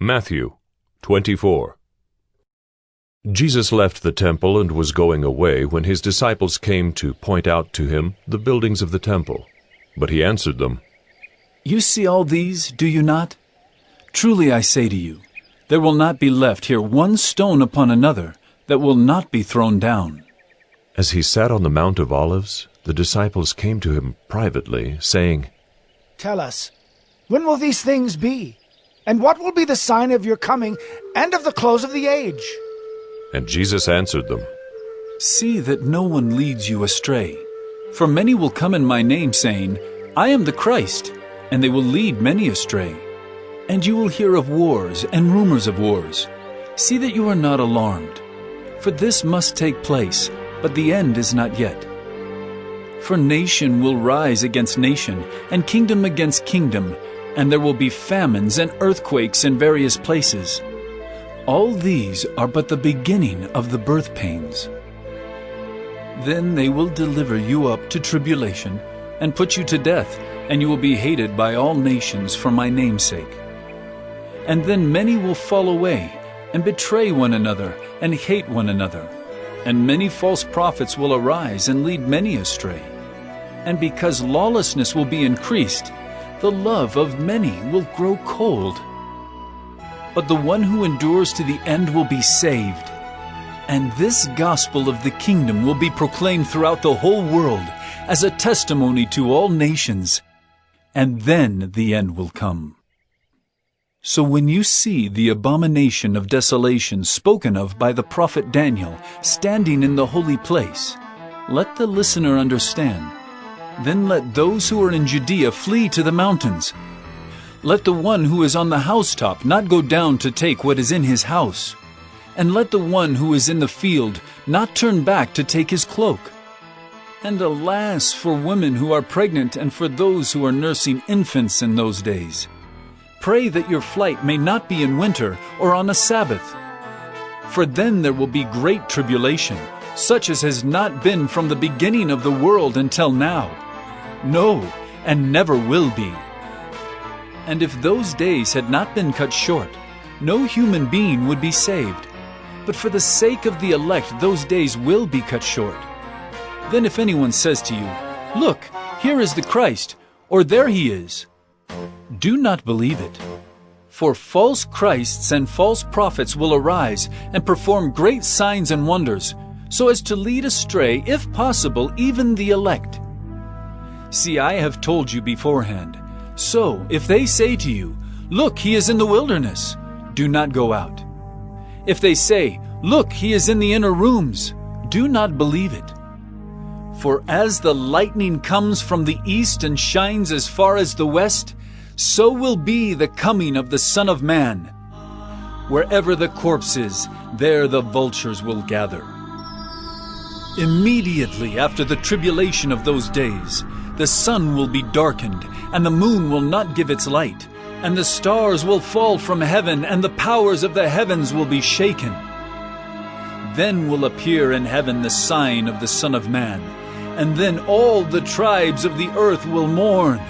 Matthew 24. Jesus left the temple and was going away when his disciples came to point out to him the buildings of the temple. But he answered them, "You see all these, do you not? Truly I say to you, there will not be left here one stone upon another that will not be thrown down." As he sat on the Mount of Olives, the disciples came to him privately, saying, "Tell us, when will these things be? And what will be the sign of your coming and of the close of the age?" And Jesus answered them, "See that no one leads you astray. For many will come in my name, saying, 'I am the Christ,' and they will lead many astray. And you will hear of wars and rumors of wars. See that you are not alarmed. For this must take place, but the end is not yet. For nation will rise against nation, and kingdom against kingdom, and there will be famines and earthquakes in various places. All these are but the beginning of the birth pains. Then they will deliver you up to tribulation, and put you to death, and you will be hated by all nations for my name's sake. And then many will fall away, and betray one another, and hate one another. And many false prophets will arise and lead many astray. And because lawlessness will be increased, the love of many will grow cold. But the one who endures to the end will be saved. And this gospel of the kingdom will be proclaimed throughout the whole world as a testimony to all nations, and then the end will come. So when you see the abomination of desolation spoken of by the prophet Daniel standing in the holy place, let the listener understand. Then let those who are in Judea flee to the mountains. Let the one who is on the housetop not go down to take what is in his house. And let the one who is in the field not turn back to take his cloak. And alas for women who are pregnant and for those who are nursing infants in those days. Pray that your flight may not be in winter or on a Sabbath. For then there will be great tribulation, such as has not been from the beginning of the world until now. No, and never will be. And if those days had not been cut short, no human being would be saved. But for the sake of the elect, those days will be cut short. Then if anyone says to you, 'Look, here is the Christ,' or 'There he is,' do not believe it. For false Christs and false prophets will arise and perform great signs and wonders, so as to lead astray, if possible, even the elect. See, I have told you beforehand. So, if they say to you, 'Look, he is in the wilderness,' do not go out. If they say, 'Look, he is in the inner rooms,' do not believe it. For as the lightning comes from the east and shines as far as the west, so will be the coming of the Son of Man. Wherever the corpse is, there the vultures will gather. Immediately after the tribulation of those days, the sun will be darkened, and the moon will not give its light, and the stars will fall from heaven, and the powers of the heavens will be shaken. Then will appear in heaven the sign of the Son of Man, and then all the tribes of the earth will mourn,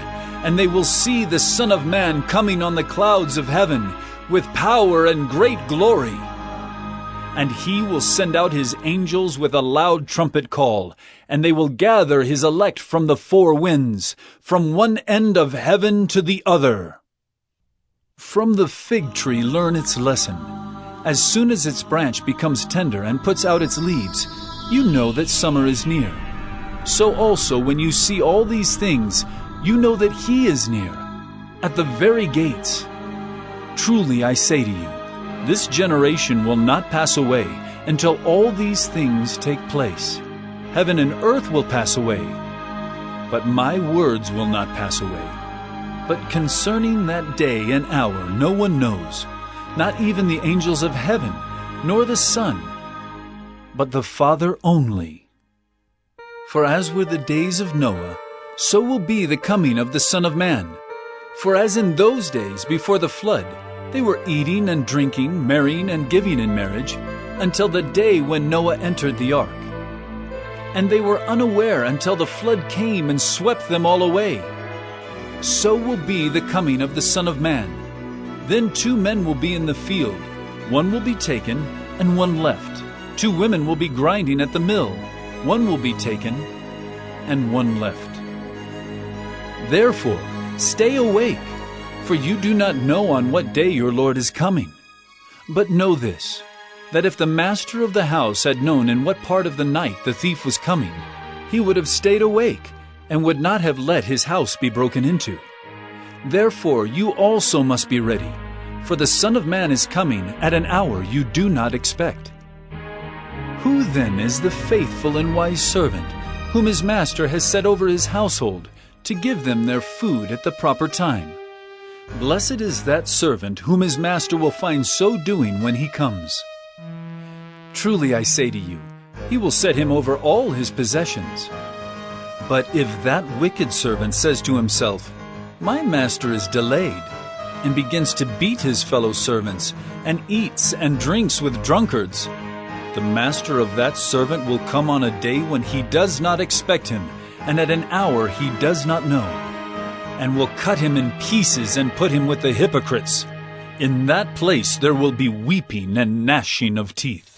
and they will see the Son of Man coming on the clouds of heaven with power and great glory. And he will send out his angels with a loud trumpet call, and they will gather his elect from the four winds, from one end of heaven to the other. From the fig tree learn its lesson. As soon as its branch becomes tender and puts out its leaves, you know that summer is near. So also when you see all these things, you know that he is near, at the very gates. Truly I say to you, this generation will not pass away until all these things take place. Heaven and earth will pass away, but my words will not pass away. But concerning that day and hour no one knows, not even the angels of heaven, nor the Son, but the Father only. For as were the days of Noah, so will be the coming of the Son of Man. For as in those days before the flood, they were eating and drinking, marrying and giving in marriage, until the day when Noah entered the ark. And they were unaware until the flood came and swept them all away. So will be the coming of the Son of Man. Then 2 men will be in the field, one will be taken and one left. 2 women will be grinding at the mill, one will be taken and one left. Therefore, stay awake, for you do not know on what day your Lord is coming. But know this, that if the master of the house had known in what part of the night the thief was coming, he would have stayed awake and would not have let his house be broken into. Therefore you also must be ready, for the Son of Man is coming at an hour you do not expect. Who then is the faithful and wise servant, whom his master has set over his household, to give them their food at the proper time? Blessed is that servant whom his master will find so doing when he comes. Truly I say to you, he will set him over all his possessions. But if that wicked servant says to himself, My master is delayed, and begins to beat his fellow servants, and eats and drinks with drunkards, the master of that servant will come on a day when he does not expect him, and at an hour he does not know, and will cut him in pieces and put him with the hypocrites. In that place there will be weeping and gnashing of teeth.